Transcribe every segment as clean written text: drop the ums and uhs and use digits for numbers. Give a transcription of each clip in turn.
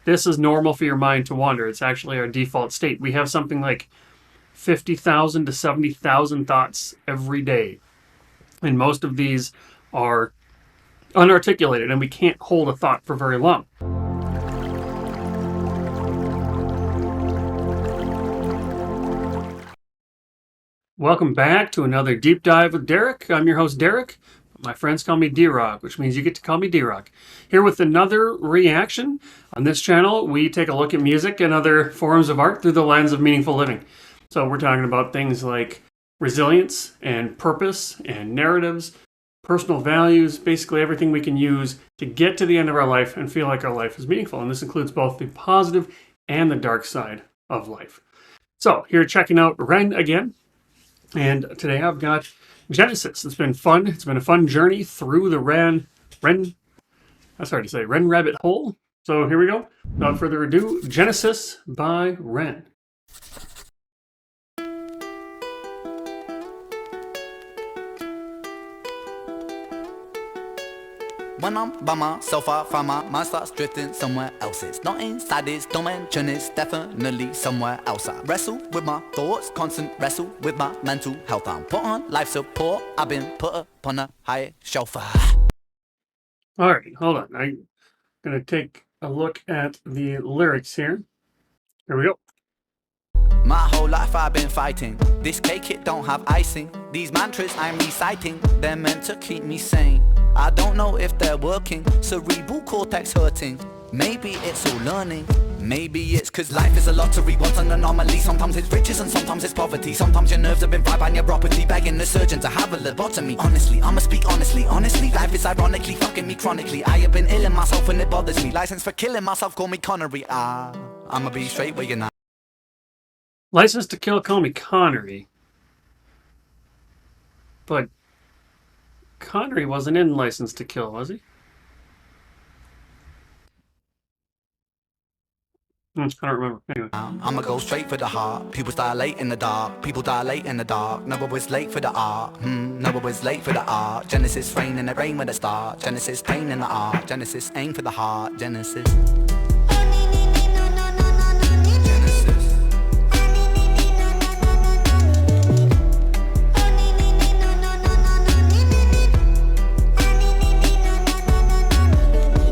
this is normal for your mind to wander. It's actually our default state. We have something like 50,000 to 70,000 thoughts every day. And most of these are unarticulated, and we can't hold a thought for very long. Welcome back to another Deep Dive with Derek. I'm your host, Derek. My friends call me D-Rock, which means you get to call me D-Rock. Here with another reaction. On this channel, we take a look at music and other forms of art through the lens of meaningful living. So we're talking about things like resilience and purpose and narratives, personal values, basically everything we can use to get to the end of our life and feel like our life is meaningful. And this includes both the positive and the dark side of life. So here checking out Ren again. And today I've got Genesis. It's been fun. It's been a fun journey through the Ren rabbit hole. So here we go. Without further ado, Genesis by Ren. When I'm by myself, I find my mind starts drifting somewhere else. It's not inside this dimension, it's definitely somewhere else. I wrestle with my thoughts, constant wrestle with my mental health. I'm put on life support, I've been put upon a higher shelf. All right, hold on. I'm going to take a look at the lyrics here. Here we go. My whole life I've been fighting. This cake, it don't have icing. These mantras I'm reciting, they're meant to keep me sane. I don't know if they're working, cerebral cortex hurting. Maybe it's all learning. Maybe it's cause life is a lottery, what's an anomaly? Sometimes it's riches and sometimes it's poverty. Sometimes your nerves have been fried by neuropathy, begging the surgeon to have a lobotomy. Honestly, I'ma speak honestly, life is ironically fucking me chronically. I have been ill in myself and it bothers me. License for killing myself, call me Connery. I'ma be straight where you're not. License to Kill, call me Connery. But Connery wasn't in License to Kill, was he? I don't remember. Anyway. I'ma go straight for the heart. People dilate in the dark. People dilate in the dark. Never was late for the art. Never was late for the art. Genesis rain in the rain with a star. Genesis pain in the art. Genesis aim for the heart. Genesis.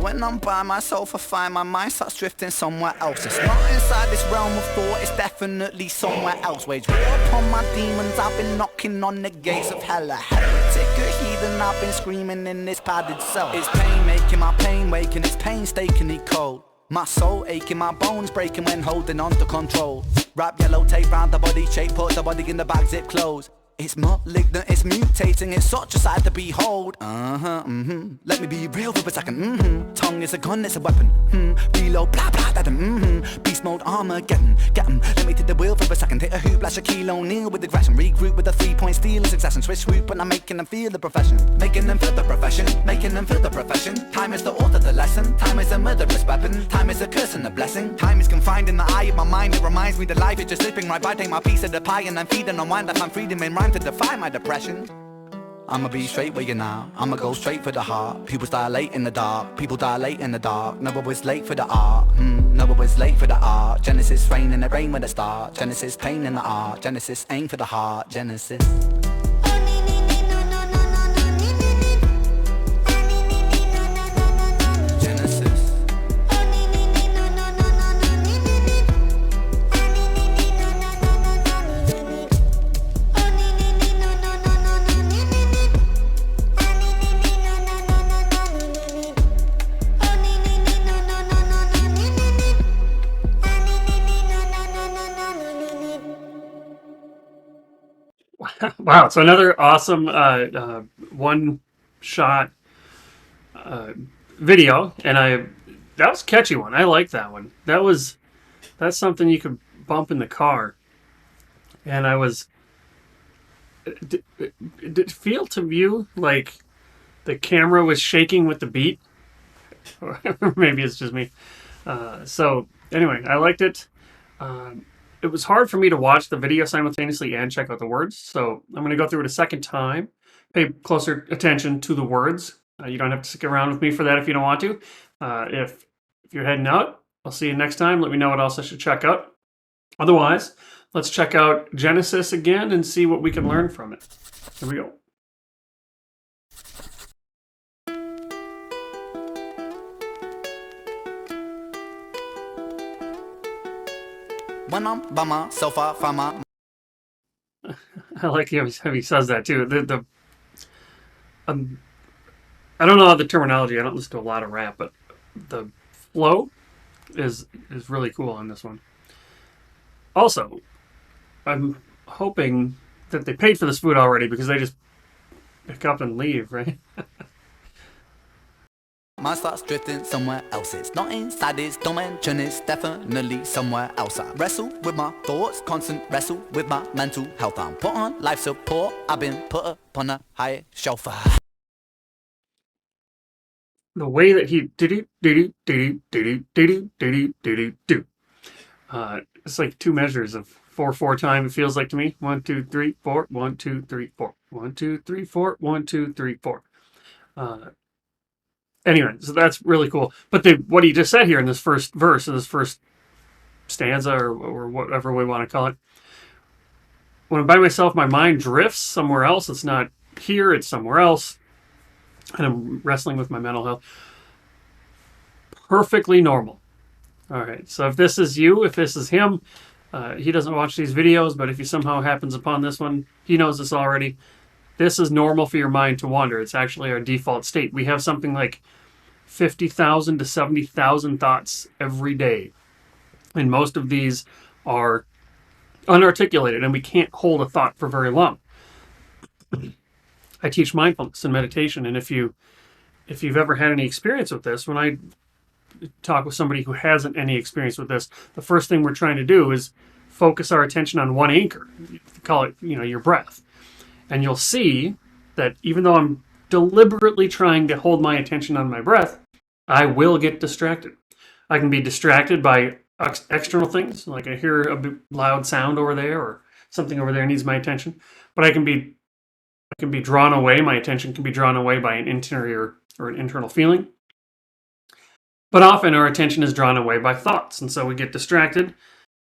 When I'm by myself, I find my mind starts drifting somewhere else. It's not inside this realm of thought, it's definitely somewhere else. Wage war upon my demons, I've been knocking on the gates of hell. A heretic, a heathen, I've been screaming in this padded cell. It's pain making my pain waking, it's painstakingly cold. My soul aching, my bones breaking when holding on to control. Wrap yellow tape round the body shape, put the body in the bag, zip close. It's malignant, it's mutating, it's such a sight to behold. Let me be real for a second. Tongue is a gun, it's a weapon. Reload, blah blah, that beast mode, Armageddon. Get 'em, let me take the wheel for a second. Hit a hoop, like Shaquille O'Neal with aggression. Regroup with a 3-point steal in succession. Switch swoop, and I'm making them feel the profession. Making them feel the profession, making them feel the profession. Time is the author, the lesson. Time is a murderous weapon. Time is a curse and a blessing. Time is confined in the eye of my mind. It reminds me that life is just slipping right by. Take my piece of the pie and I'm feeding on wine. That I'm freedom in rhyme to defy my depression. I'ma be straight where you're now. I'ma go straight for the heart. People dilate in the dark. People dilate in the dark. Never was late for the art. Never was late for the art. Genesis rain in the rain with a star. Genesis pain in the art. Genesis aim for the heart. Genesis. Wow, so another awesome one-shot video, and that was a catchy one. I like that one. That's something you could bump in the car. And did it feel to you like the camera was shaking with the beat? Or maybe it's just me. So anyway, I liked it. It was hard for me to watch the video simultaneously and check out the words, so I'm going to go through it a second time. Pay closer attention to the words. You don't have to stick around with me for that if you don't want to. If you're heading out, I'll see you next time. Let me know what else I should check out. Otherwise, let's check out Genesis again and see what we can learn from it. Here we go. When I'm by myself, I find my... I like how he says that too. I don't know the terminology. I don't listen to a lot of rap, but the flow is really cool on this one. Also, I'm hoping that they paid for this food already because they just pick up and leave, right? Mind starts drifting somewhere else. It's not inside this dimension, it's definitely somewhere else. I wrestle with my thoughts, constant wrestle with my mental health. I'm put on life support, I've been put upon a higher shelf. The way that he it's like two measures of 4/4 time. It feels like to me 1 2 3 4 1 2 3 4 1 2 3 4 1 2 3 4. Anyway, so that's really cool. But what he just said here in this first verse, in this first stanza, or whatever we want to call it, when I'm by myself, my mind drifts somewhere else. It's not here; it's somewhere else, and I'm wrestling with my mental health. Perfectly normal. All right. So if this is you, if this is him, he doesn't watch these videos, but if he somehow happens upon this one, he knows this already. This is normal for your mind to wander. It's actually our default state. We have something like 50,000 to 70,000 thoughts every day. And most of these are unarticulated, and we can't hold a thought for very long. I teach mindfulness and meditation, and if you've ever had any experience with this, when I talk with somebody who hasn't any experience with this, the first thing we're trying to do is focus our attention on one anchor. Call it, your breath. And you'll see that even though I'm deliberately trying to hold my attention on my breath, I will get distracted. I can be distracted by external things, like I hear a big loud sound over there, or something over there needs my attention. But I can be drawn away. My attention can be drawn away by an interior or an internal feeling. But often our attention is drawn away by thoughts, and so we get distracted.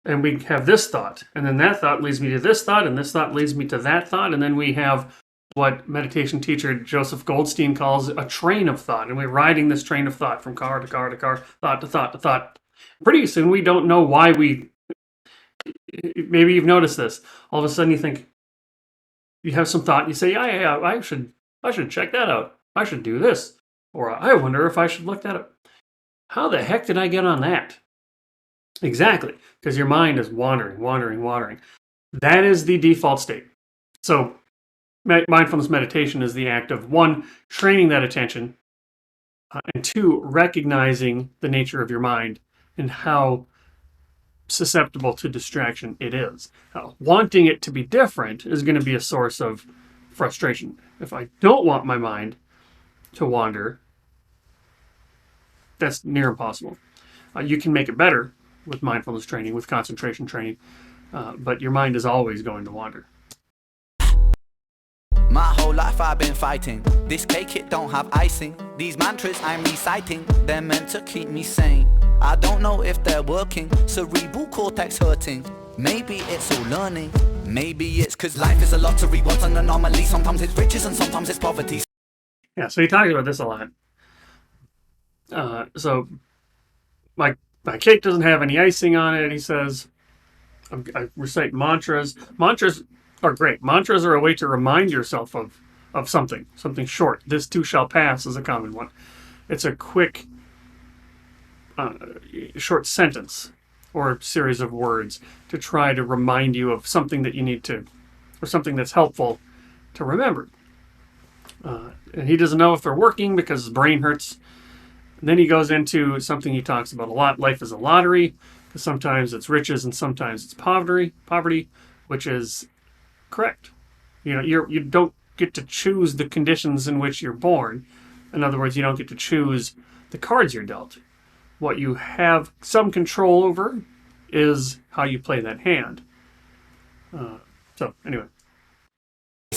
And we have this thought, and then that thought leads me to this thought, and this thought leads me to that thought, and then we have what meditation teacher Joseph Goldstein calls a train of thought, and we're riding this train of thought from car to car to car, thought to thought to thought. Pretty soon we don't know why maybe you've noticed this. All of a sudden you think, you have some thought, and you say, yeah, I should check that out. I should do this. Or I wonder if I should look that up. How the heck did I get on that? Exactly, because your mind is wandering. That is the default state. So mindfulness meditation is the act of, one, training that attention, and two, recognizing the nature of your mind and how susceptible to distraction it is. Wanting it to be different is going to be a source of frustration. If I don't want my mind to wander, that's near impossible. You can make it better with mindfulness training, with concentration training, but your mind is always going to wander. My whole life I've been fighting. This cake, it don't have icing. These mantras I'm reciting, they're meant to keep me sane. I don't know if they're working, cerebral cortex hurting. Maybe it's all learning. Maybe it's cause life is a lottery, what's an anomaly. Sometimes it's riches and sometimes it's poverty. Yeah, so he talks about this a lot. So my cake doesn't have any icing on it, he says. I recite mantras. Mantras are great. Mantras are a way to remind yourself of something short. This too shall pass is a common one. It's a quick, short sentence or series of words to try to remind you of something that you need to, or something that's helpful to remember. And he doesn't know if they're working because his brain hurts. And then he goes into something he talks about a lot. Life is a lottery, because sometimes it's riches and sometimes it's poverty, which is correct. You don't get to choose the conditions in which you're born. In other words, you don't get to choose the cards you're dealt. What you have some control over is how you play that hand. So anyway.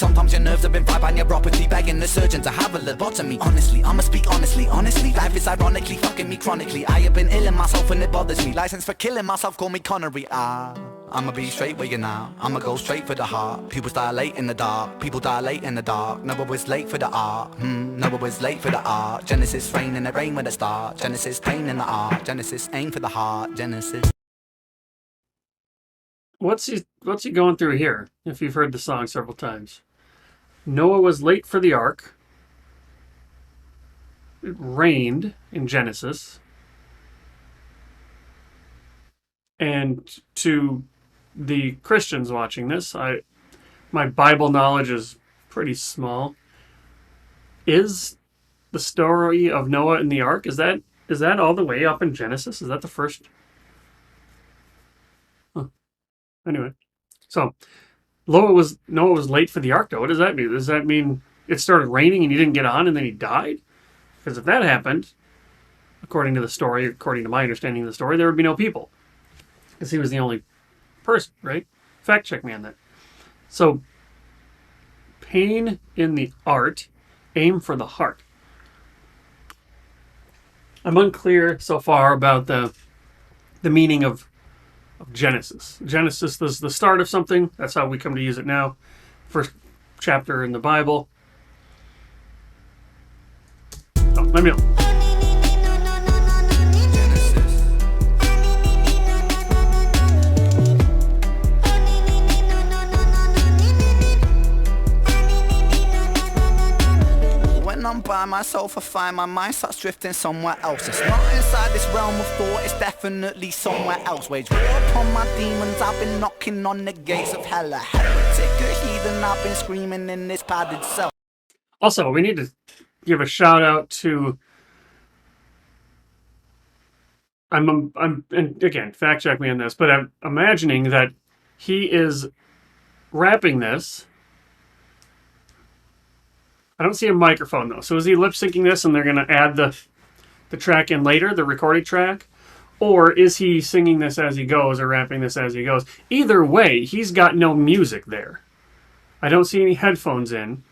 Sometimes your nerves have been fried by neuropathy, begging the surgeon to have a lobotomy. Honestly, I'ma speak honestly. Life is ironically fucking me chronically. I have been ill in myself and it bothers me. License for killing myself, call me Connery. I'ma be straight with you now. I'ma go straight for the heart. People dilate in the dark. People dilate in the dark. No, I was late for the art. No, I was late for the art. Genesis rain in the rain with a start. Genesis pain in the art. Genesis aim for the heart. Genesis. What's he going through here? If you've heard the song several times, Noah was late for the ark. It rained in Genesis, and to the Christians watching this, my Bible knowledge is pretty small. Is the story of Noah and the ark, is that all the way up in Genesis? Is that the first? Huh. Anyway, so Noah was late for the ark, though. What does that mean? Does that mean it started raining and he didn't get on and then he died? Because if that happened, according to the story, according to my understanding of the story, there would be no people. Because he was the only person, right? Fact check me on that. So, pain in the art, aim for the heart. I'm unclear so far about the meaning of Genesis. Genesis is the start of something. That's how we come to use it now. First chapter in the Bible. Oh, let me know. When I'm by myself, I find my mind starts drifting somewhere else. It's not inside this realm of thought, it's definitely somewhere else. Wage war upon my demons, I've been knocking on the gates of hell. A heretic, a heathen, I've been screaming in this padded cell. Also, we need to give a shout out to and again, fact check me on this, but I'm imagining that he is rapping this. I don't see a microphone though. So is he lip syncing this and they're going to add the track in later, the recorded track? Or is he singing this as he goes or rapping this as he goes? Either way, he's got no music there. I don't see any headphones in.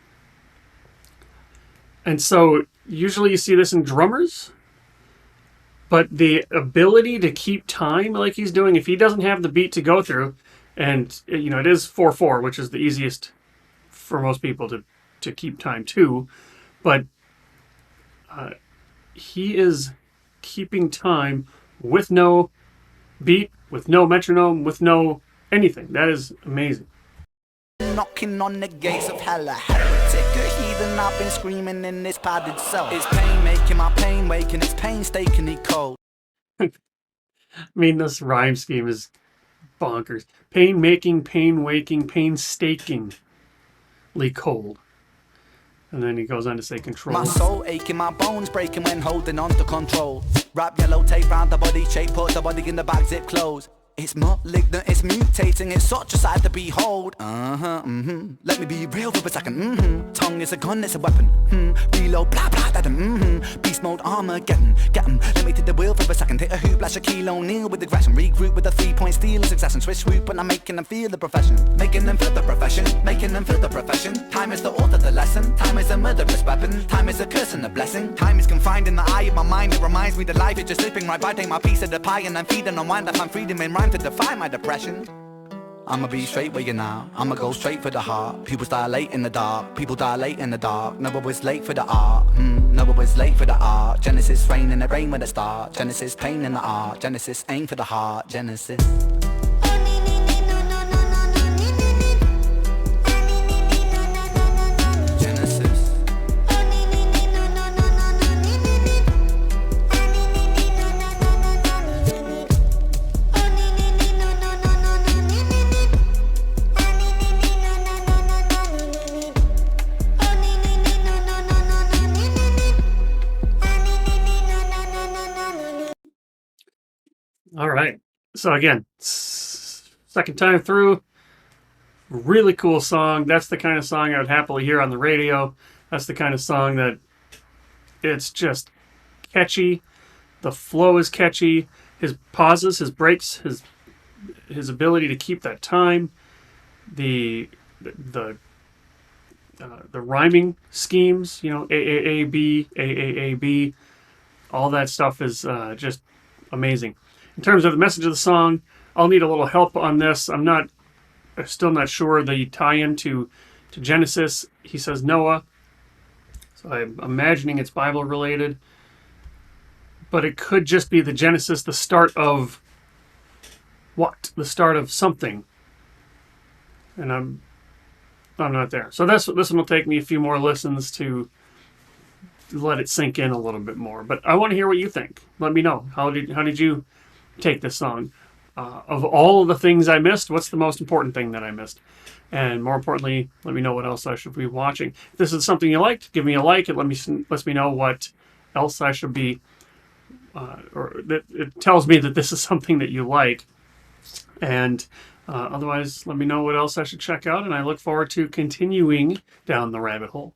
And so usually you see this in drummers. But the ability to keep time like he's doing, if he doesn't have the beat to go through, and you know, it is 4/4, which is the easiest for most people to keep time too, but he is keeping time with no beat, with no metronome, with no anything. That is amazing. Knocking on the gates of hell, a heretic, a heathen, I've been screaming in this padded cell. It's pain making my pain waking, it's painstakingly cold. I mean, this rhyme scheme is bonkers. Pain making, pain waking, painstakingly cold. And then he goes on to say control. My soul aching, my bones breaking when holding on to control. Wrap yellow tape round the body shape, put the body in the bag, zip close. It's malignant, it's mutating, it's such a sight to behold. Let me be real for a second. Tongue is a gun, it's a weapon. Reload, blah blah, that beast mode, Armageddon. Get 'em, let me take the wheel for a second. Hit a hoop, like Shaquille O'Neal with aggression. Regroup with a 3-point steal, succession. Switch swoop, and I'm making them feel the profession. Making them feel the profession, making them feel the profession. Time is the author, the lesson. Time is a murderous weapon. Time is a curse and a blessing. Time is confined in the eye of my mind. It reminds me that life is just slipping right by. Take my piece of the pie and I'm feeding on wine. That I'm freedom in rhyme to defy my depression. I'ma be straight with you now. I'ma go straight for the heart. People dilate in the dark. People dilate in the dark. No, I was late for the art. No, I was late for the art. Genesis rain in the rain with a start. Genesis pain in the art. Genesis aim for the heart. Genesis. All right. So again, second time through, really cool song. That's the kind of song I would happily hear on the radio. That's the kind of song that it's just catchy. The flow is catchy. His pauses, his breaks, his ability to keep that time, the the rhyming schemes, you know, AAAB, AAAB, all that stuff is just amazing. In terms of the message of the song, I'll need a little help on this. I'm still not sure the tie-in to Genesis. He says Noah, so I'm imagining it's Bible related, but it could just be the Genesis, the start of what? The start of something. And I'm not there. So this one will take me a few more listens to let it sink in a little bit more. But I want to hear what you think. Let me know. How did you take this song? Of all of the things I missed, what's the most important thing that I missed? And more importantly, let me know what else I should be watching. If this is something you liked, give me a like. It lets me know what else I should be, it tells me that this is something that you like. And otherwise, let me know what else I should check out. And I look forward to continuing down the rabbit hole.